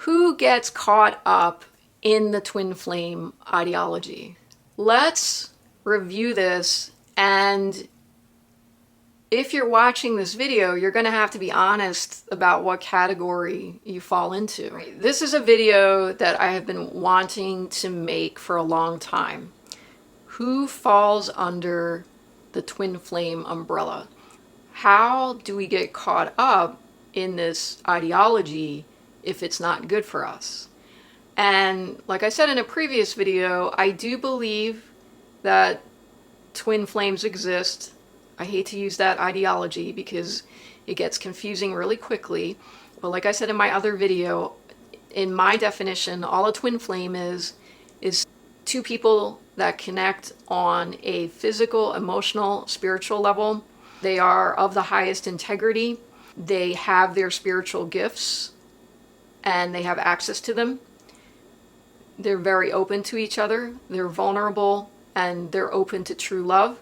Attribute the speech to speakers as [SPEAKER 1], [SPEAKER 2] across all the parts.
[SPEAKER 1] Who gets caught up in the twin flame ideology? Let's review this, and if you're watching this video, you're going to have to be honest about what category you fall into. This is a video that I have been wanting to make for a long time. Who falls under the twin flame umbrella? How do we get caught up in this ideology if it's not good for us? And like I said in a previous video, I do believe that twin flames exist. I hate to use that ideology because it gets confusing really quickly. But like I said in my other video, in my definition, all a twin flame is two people that connect on a physical, emotional, spiritual level. They are of the highest integrity. They have their spiritual gifts and they have access to them. They're very open to each other. They're vulnerable and they're open to true love.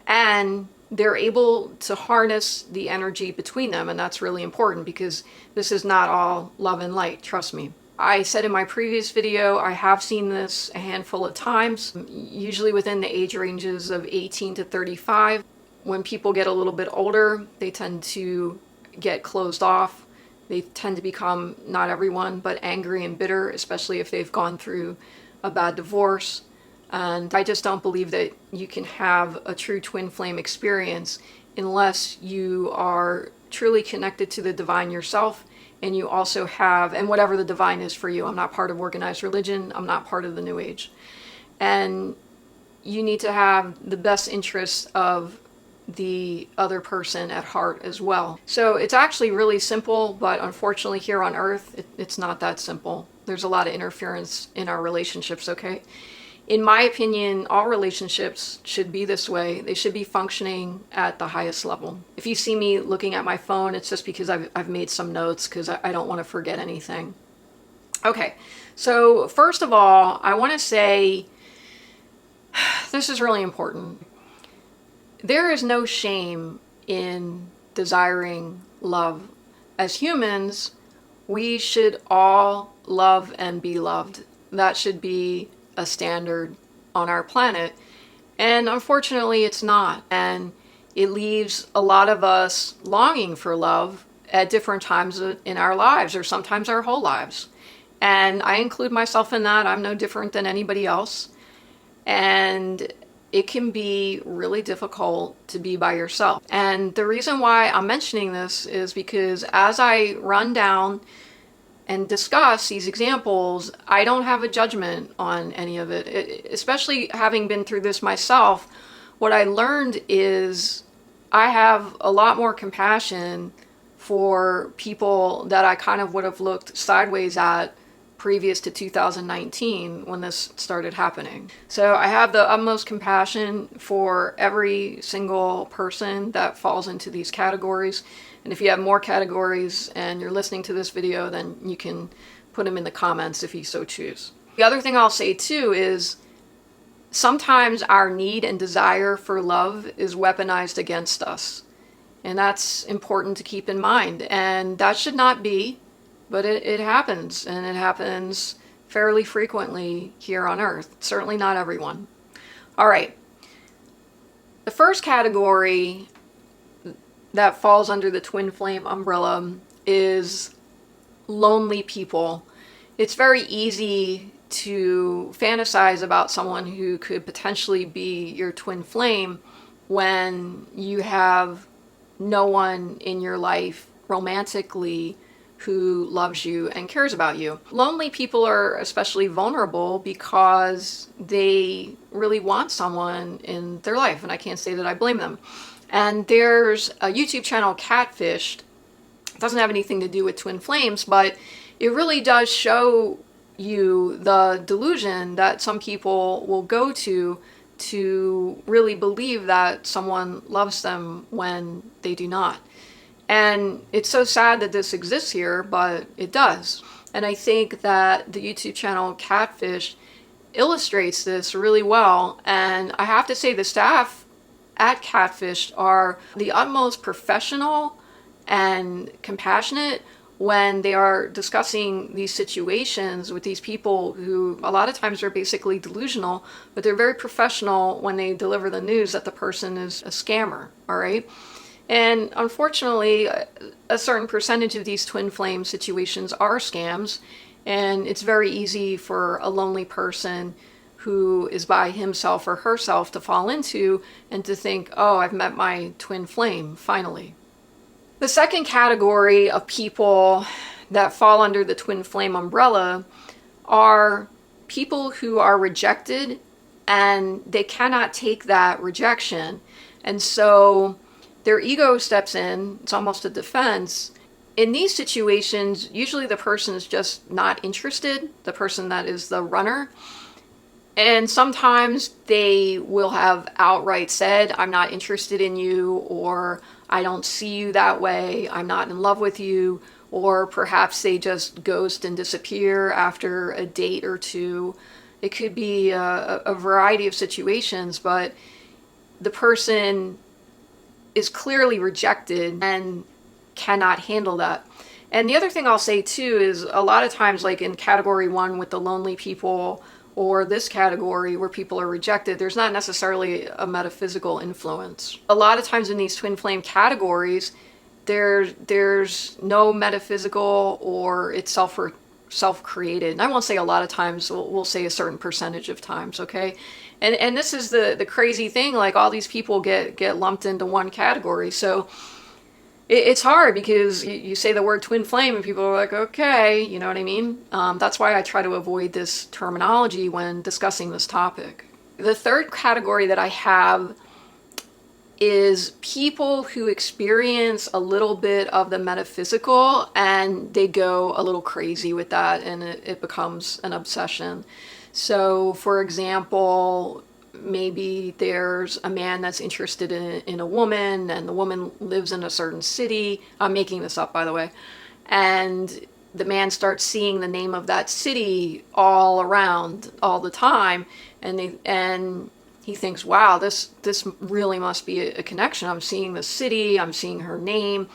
[SPEAKER 1] And they're able to harness the energy between them. And that's really important because this is not all love and light, trust me. I said in my previous video, I have seen this a handful of times, usually within the age ranges of 18 to 35. When people get a little bit older, they tend to get closed off. They tend to become, not everyone, but angry and bitter, especially if they've gone through a bad divorce. And I just don't believe that you can have a true twin flame experience unless you are truly connected to the divine yourself, and you also have, and whatever the divine is for you. I'm not part of organized religion. I'm not part of the New Age. And you need to have the best interests of the other person at heart as well. So it's actually really simple, but unfortunately here on Earth, it's not that simple. There's a lot of interference in our relationships, okay? In my opinion, all relationships should be this way. They should be functioning at the highest level. If you see me looking at my phone, it's just because I've made some notes because I don't want to forget anything. Okay, so first of all, I want to say, this is really important. There is no shame in desiring love. As humans, we should all love and be loved. That should be a standard on our planet. And unfortunately, it's not. And it leaves a lot of us longing for love at different times in our lives, or sometimes our whole lives. And I include myself in that. I'm no different than anybody else. And it can be really difficult to be by yourself. And the reason why I'm mentioning this is because as I run down and discuss these examples, I don't have a judgment on any of it. Especially having been through this myself, what I learned is I have a lot more compassion for people that I kind of would have looked sideways at previous to 2019 when this started happening. So I have the utmost compassion for every single person that falls into these categories. And if you have more categories and you're listening to this video, then you can put them in the comments if you so choose. The other thing I'll say too is sometimes our need and desire for love is weaponized against us. And that's important to keep in mind. And that should not be, but it happens, and it happens fairly frequently here on Earth. Certainly not everyone. All right. The first category that falls under the twin flame umbrella is lonely people. It's very easy to fantasize about someone who could potentially be your twin flame when you have no one in your life romantically who loves you and cares about you. Lonely people are especially vulnerable because they really want someone in their life, and I can't say that I blame them. And there's a YouTube channel, Catfished. It doesn't have anything to do with twin flames, but it really does show you the delusion that some people will go to really believe that someone loves them when they do not. And it's so sad that this exists here, but it does. And I think that the YouTube channel Catfish illustrates this really well. And I have to say the staff at Catfish are the utmost professional and compassionate when they are discussing these situations with these people who a lot of times are basically delusional, but they're very professional when they deliver the news that the person is a scammer, all right? And unfortunately, a certain percentage of these twin flame situations are scams, and it's very easy for a lonely person who is by himself or herself to fall into and to think, oh, I've met my twin flame, finally. The second category of people that fall under the twin flame umbrella are people who are rejected and they cannot take that rejection. And so their ego steps in, it's almost a defense. In these situations, usually the person is just not interested, the person that is the runner. And sometimes they will have outright said, I'm not interested in you, or I don't see you that way, I'm not in love with you, or perhaps they just ghost and disappear after a date or two. It could be a variety of situations, but the person is clearly rejected and cannot handle that. And the other thing I'll say too is a lot of times, like in category 1 with the lonely people, or this category where people are rejected, there's not necessarily a metaphysical influence. A lot of times in these twin flame categories, there's no metaphysical, or it's self-created. And I won't say a lot of times, we'll say a certain percentage of times, okay? And this is the crazy thing, like all these people get lumped into one category. So it's hard because you say the word twin flame and people are like, okay, you know what I mean? That's why I try to avoid this terminology when discussing this topic. The third category that I have is people who experience a little bit of the metaphysical and they go a little crazy with that, and it becomes an obsession. So, for example, maybe there's a man that's interested in a woman, and the woman lives in a certain city. I'm making this up, by the way. And the man starts seeing the name of that city all around all the time, and he thinks, wow, this really must be a connection. I'm seeing the city, I'm seeing her name,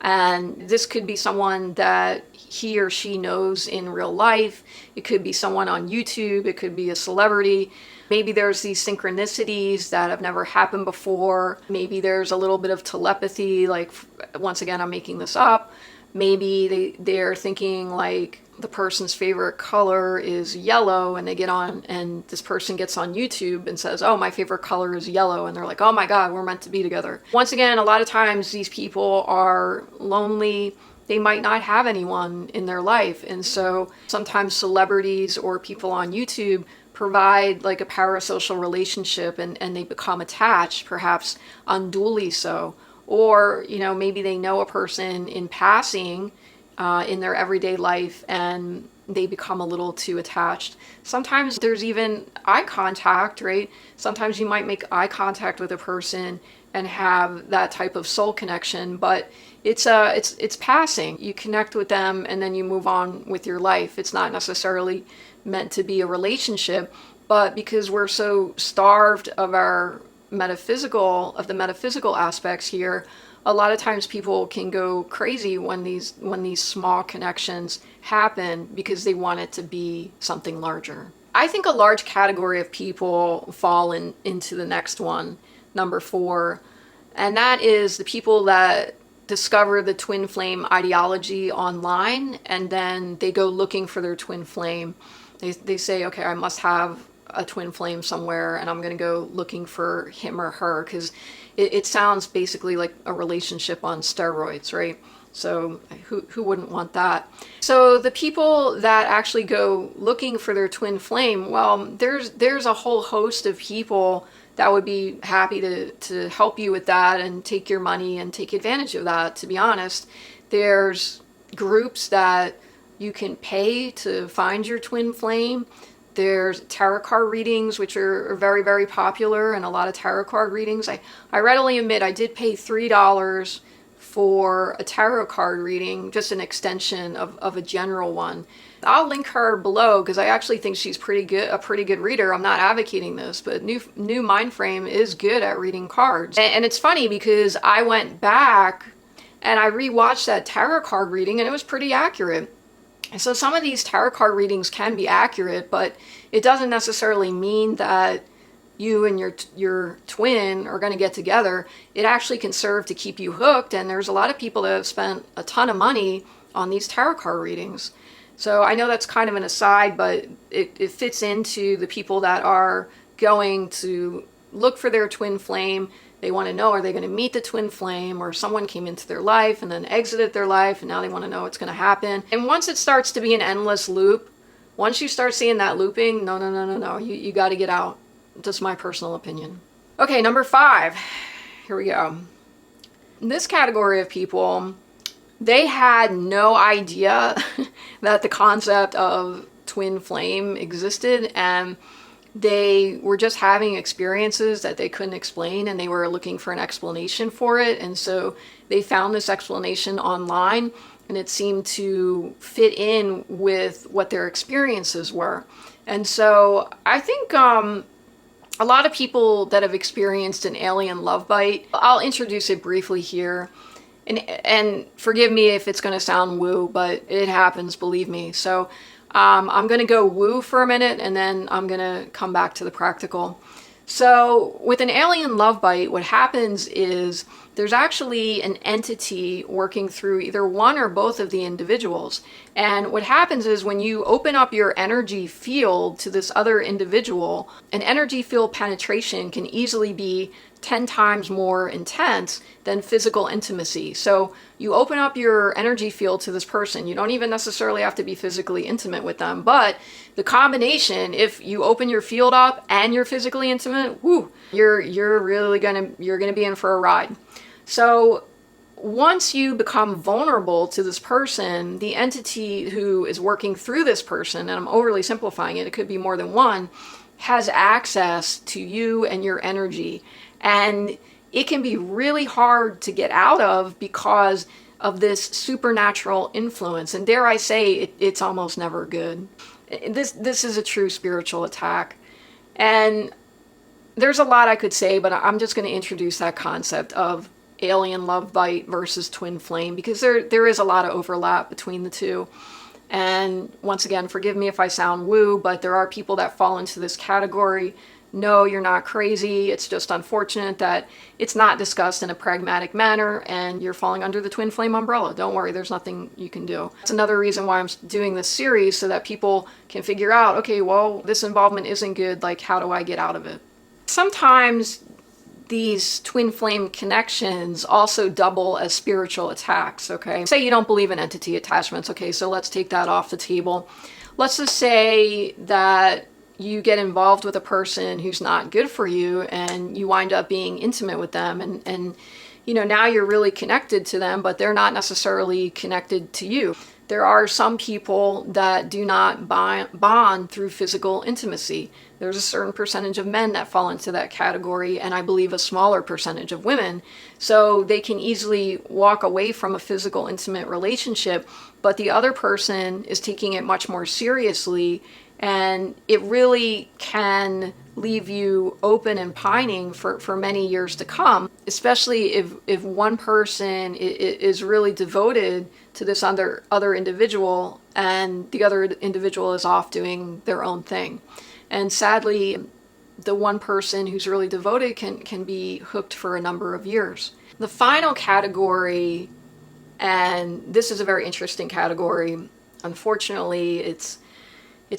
[SPEAKER 1] and this could be someone that he or she knows in real life. It could be someone on YouTube, it could be a celebrity. Maybe there's these synchronicities that have never happened before. Maybe there's a little bit of telepathy, like, once again, I'm making this up. Maybe they're thinking like the person's favorite color is yellow, and they get on, and this person gets on YouTube and says, oh, my favorite color is yellow. And they're like, oh my God, we're meant to be together. Once again, a lot of times these people are lonely. They might not have anyone in their life. And so sometimes celebrities or people on YouTube provide like a parasocial relationship, and they become attached, perhaps unduly so. Or, you know, maybe they know a person in passing in their everyday life, and they become a little too attached. Sometimes there's even eye contact, right? Sometimes you might make eye contact with a person and have that type of soul connection, but it's passing. You connect with them and then you move on with your life. It's not necessarily meant to be a relationship, but because we're so starved of the metaphysical aspects here, a lot of times people can go crazy when these small connections happen because they want it to be something larger. I think a large category of people fall into the next one, number 4, and that is the people that discover the twin flame ideology online, and then they go looking for their twin flame. They say, okay, I must have a twin flame somewhere, and I'm going to go looking for him or her, because it sounds basically like a relationship on steroids, right? So who wouldn't want that? So the people that actually go looking for their twin flame, well, there's a whole host of people that would be happy to help you with that and take your money and take advantage of that, to be honest. There's groups that you can pay to find your twin flame. There's tarot card readings, which are very, very popular, and a lot of tarot card readings. I readily admit I did pay $3 for a tarot card reading, just an extension of a general one. I'll link her below because I actually think she's a pretty good reader. I'm not advocating this, but New Mindframe is good at reading cards. And it's funny because I went back And I rewatched that tarot card reading and it was pretty accurate. And so some of these tarot card readings can be accurate, but it doesn't necessarily mean that you and your twin are going to get together. It actually can serve to keep you hooked, and there's a lot of people that have spent a ton of money on these tarot card readings. So I know that's kind of an aside, but it fits into the people that are going to look for their twin flame. They want to know, are they going to meet the twin flame, or someone came into their life and then exited their life and now they want to know what's going to happen. And once it starts to be an endless loop, once you start seeing that looping, no, you got to get out. Just my personal opinion. Okay, number 5. Here we go. In this category of people, they had no idea that the concept of twin flame existed, and they were just having experiences that they couldn't explain, and they were looking for an explanation for it. And so they found this explanation online, and it seemed to fit in with what their experiences were. And so I think a lot of people that have experienced an alien love bite, I'll introduce it briefly here. And forgive me if it's going to sound woo, but it happens, believe me. So I'm going to go woo for a minute, and then I'm going to come back to the practical. So with an alien love bite, what happens is there's actually an entity working through either one or both of the individuals. And what happens is when you open up your energy field to this other individual, an energy field penetration can easily be 10 times more intense than physical intimacy. So you open up your energy field to this person. You don't even necessarily have to be physically intimate with them, but the combination, if you open your field up and you're physically intimate, whoo, you're really gonna be in for a ride. So once you become vulnerable to this person, the entity who is working through this person, and I'm overly simplifying it, it could be more than one, has access to you and your energy. And it can be really hard to get out of because of this supernatural influence. And dare I say, it's almost never good. This is a true spiritual attack. And there's a lot I could say, but I'm just going to introduce that concept of alien love bite versus twin flame, because there is a lot of overlap between the two. And once again, forgive me if I sound woo, but there are people that fall into this category. No, you're not crazy. It's just unfortunate that it's not discussed in a pragmatic manner, and you're falling under the twin flame umbrella. Don't worry, there's nothing you can do. That's another reason why I'm doing this series, so that people can figure out, okay, well, this involvement isn't good. Like, how do I get out of it? Sometimes these twin flame connections also double as spiritual attacks, okay? Say you don't believe in entity attachments, okay, so let's take that off the table. Let's just say that you get involved with a person who's not good for you, and you wind up being intimate with them, and you know, now you're really connected to them, but they're not necessarily connected to you. There are some people that do not bond through physical intimacy. There's a certain percentage of men that fall into that category, and I believe a smaller percentage of women. So they can easily walk away from a physical intimate relationship, but the other person is taking it much more seriously, and it really can leave you open and pining for many years to come, especially if one person is really devoted to this other individual, and the other individual is off doing their own thing. And sadly, the one person who's really devoted can be hooked for a number of years. The final category, and this is a very interesting category, unfortunately, it's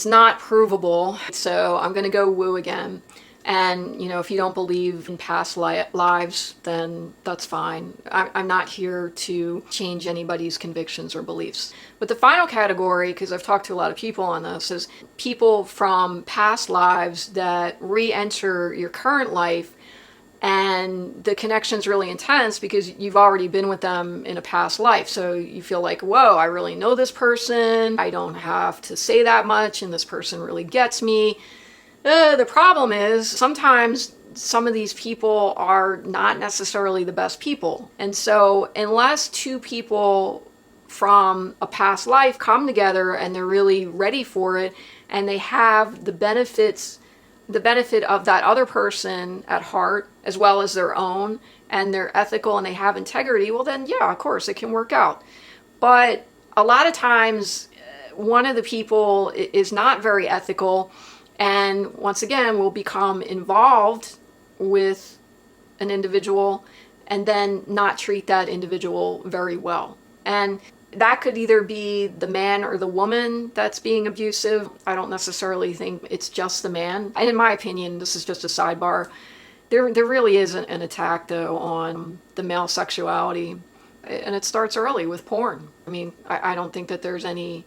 [SPEAKER 1] not provable, so I'm going to go woo again. And, you know, if you don't believe in past lives, then that's fine. I'm not here to change anybody's convictions or beliefs. But the final category, because I've talked to a lot of people on this, is people from past lives that re-enter your current life, and the connection's really intense because you've already been with them in a past life. So you feel like, whoa, I really know this person. I don't have to say that much, and this person really gets me. The problem is sometimes some of these people are not necessarily the best people. And so unless two people from a past life come together and they're really ready for it, and they have the benefits the benefit of that other person at heart, as well as their own, and they're ethical and they have integrity, well then, yeah, of course, it can work out. But a lot of times, one of the people is not very ethical, and once again, will become involved with an individual and then not treat that individual very well. And that could either be the man or the woman that's being abusive. I don't necessarily think it's just the man. And in my opinion, this is just a sidebar, there really isn't an attack, though, on the male sexuality. And it starts early with porn. I mean, I don't think that there's any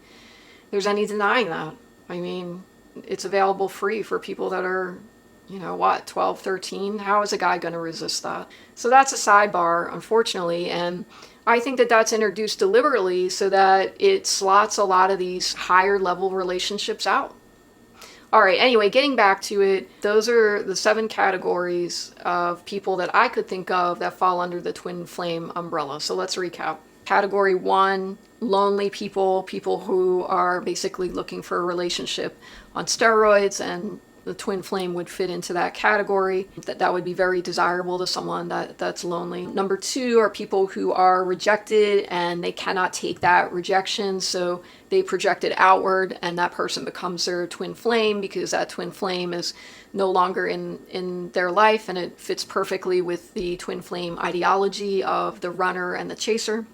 [SPEAKER 1] denying that. I mean, it's available free for people that are, 12, 13. How is a guy going to resist that? So that's a sidebar, unfortunately. And I think that that's introduced deliberately so that it slots a lot of these higher level relationships out. All right, anyway, getting back to it, those are the 7 categories of people that I could think of that fall under the twin flame umbrella. So let's recap. Category 1, lonely people, people who are basically looking for a relationship on steroids, and the twin flame would fit into that category. That would be very desirable to someone that's lonely. Number 2 are people who are rejected and they cannot take that rejection, so they project it outward, and that person becomes their twin flame because that twin flame is no longer in their life, and it fits perfectly with the twin flame ideology of the runner and the chaser.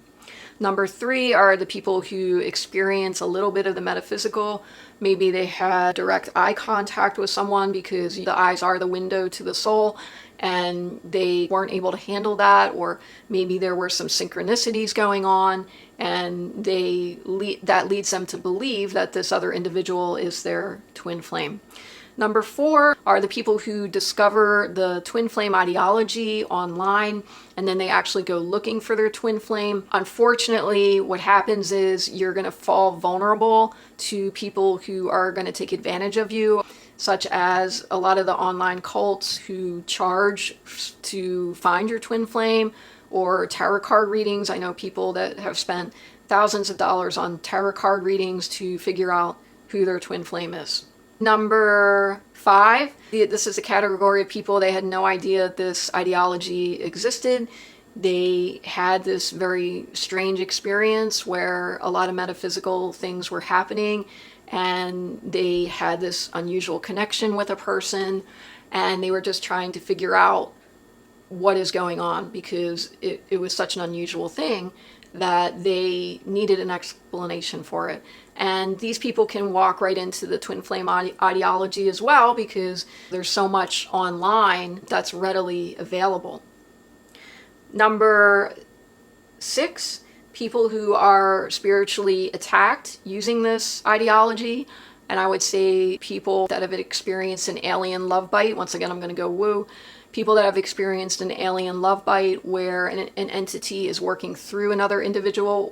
[SPEAKER 1] Number 3 are the people who experience a little bit of the metaphysical. Maybe they had direct eye contact with someone because the eyes are the window to the soul, and they weren't able to handle that, or maybe there were some synchronicities going on, and that leads them to believe that this other individual is their twin flame. Number 4 are the people who discover the twin flame ideology online, and then they actually go looking for their twin flame. Unfortunately, what happens is you're going to fall vulnerable to people who are going to take advantage of you, such as a lot of the online cults who charge to find your twin flame, or tarot card readings. I know people that have spent thousands of dollars on tarot card readings to figure out who their twin flame is. Number 5, this is a category of people, they had no idea this ideology existed. They had this very strange experience where a lot of metaphysical things were happening, and they had this unusual connection with a person, and they were just trying to figure out what is going on because it was such an unusual thing that they needed an explanation for it. And these people can walk right into the twin flame ideology as well because there's so much online that's readily available. Number 6, people who are spiritually attacked using this ideology. And I would say people that have experienced an alien love bite. Once again, I'm going to go woo. People that have experienced an alien love bite where an entity is working through another individual,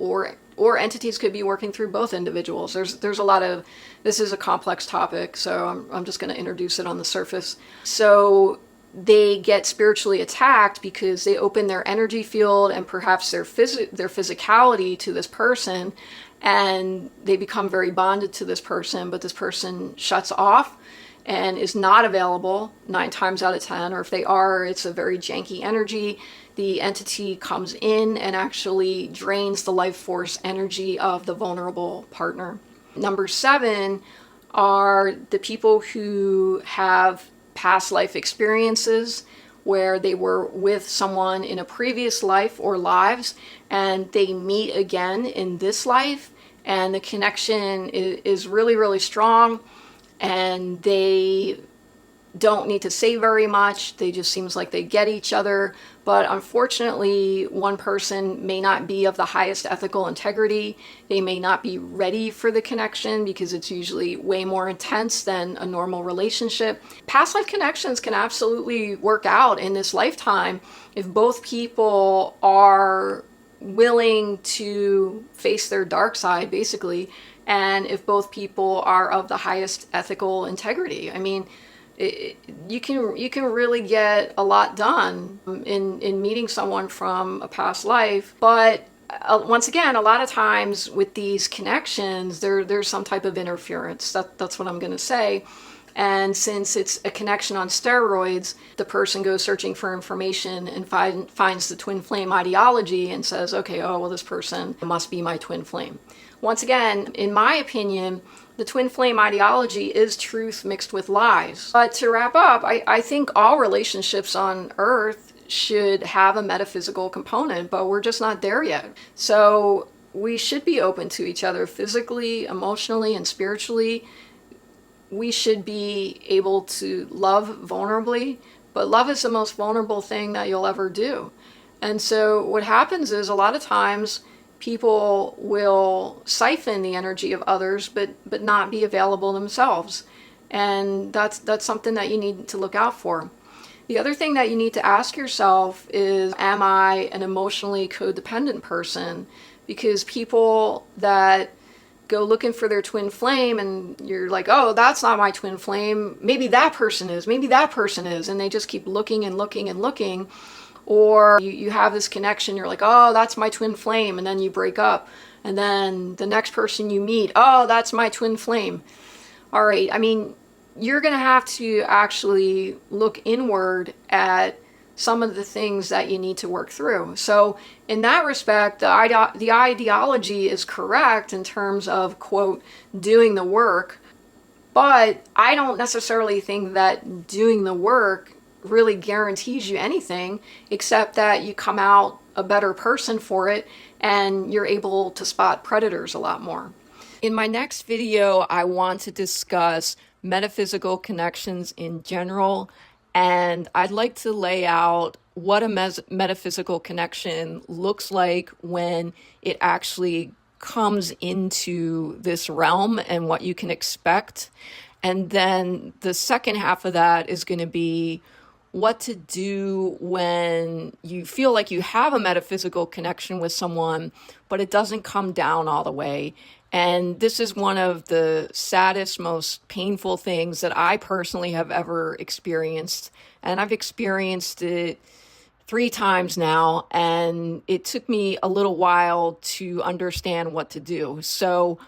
[SPEAKER 1] or entities could be working through both individuals. There's a lot of, this is a complex topic, so I'm just going to introduce it on the surface. So they get spiritually attacked because they open their energy field and perhaps their physicality to this person, and they become very bonded to this person, but this person shuts off and is not available 9 times out of 10, or if they are, it's a very janky energy. The entity comes in and actually drains the life force energy of the vulnerable partner. Number 7 are the people who have past life experiences where they were with someone in a previous life or lives, and they meet again in this life, and the connection is really, really strong, and they don't need to say very much. They just seems like they get each other. But unfortunately, one person may not be of the highest ethical integrity. They may not be ready for the connection because it's usually way more intense than a normal relationship. Past life connections can absolutely work out in this lifetime if both people are willing to face their dark side, basically, and if both people are of the highest ethical integrity. I mean, you can really get a lot done in meeting someone from a past life. But once again, a lot of times with these connections, there's some type of interference. That's what I'm going to say. And since it's a connection on steroids, the person goes searching for information and finds the twin flame ideology and says, okay, oh, well, this person must be my twin flame. Once again, in my opinion, the twin flame ideology is truth mixed with lies. But to wrap up, I think all relationships on Earth should have a metaphysical component, but we're just not there yet. So we should be open to each other physically, emotionally, and spiritually. We should be able to love vulnerably, but love is the most vulnerable thing that you'll ever do. And so what happens is a lot of times people will siphon the energy of others, but not be available themselves. And that's something that you need to look out for. The other thing that you need to ask yourself is, am I an emotionally codependent person? Because people that go looking for their twin flame and you're like, oh, that's not my twin flame. Maybe that person is. Maybe that person is. And they just keep looking and looking and looking. Or you have this connection. You're like, oh, that's my twin flame. And then you break up. And then the next person you meet, oh, that's my twin flame. All right. I mean, you're going to have to actually look inward at some of the things that you need to work through. So in that respect, the ideology is correct in terms of, quote, doing the work. But I don't necessarily think that doing the work really guarantees you anything, except that you come out a better person for it and you're able to spot predators a lot more. In my next video, I want to discuss metaphysical connections in general, and I'd like to lay out what a metaphysical connection looks like when it actually comes into this realm and what you can expect. And then the second half of that is going to be what to do when you feel like you have a metaphysical connection with someone, but it doesn't come down all the way. And this is one of the saddest, most painful things that I personally have ever experienced. And I've experienced it 3 times now, and it took me a little while to understand what to do. So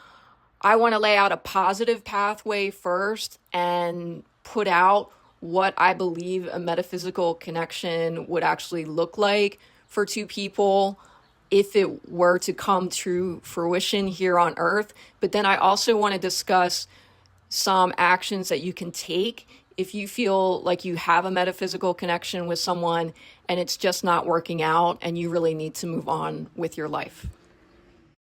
[SPEAKER 1] I want to lay out a positive pathway first and put out what I believe a metaphysical connection would actually look like for 2 people if it were to come to fruition here on Earth. But then I also want to discuss some actions that you can take if you feel like you have a metaphysical connection with someone and it's just not working out and you really need to move on with your life.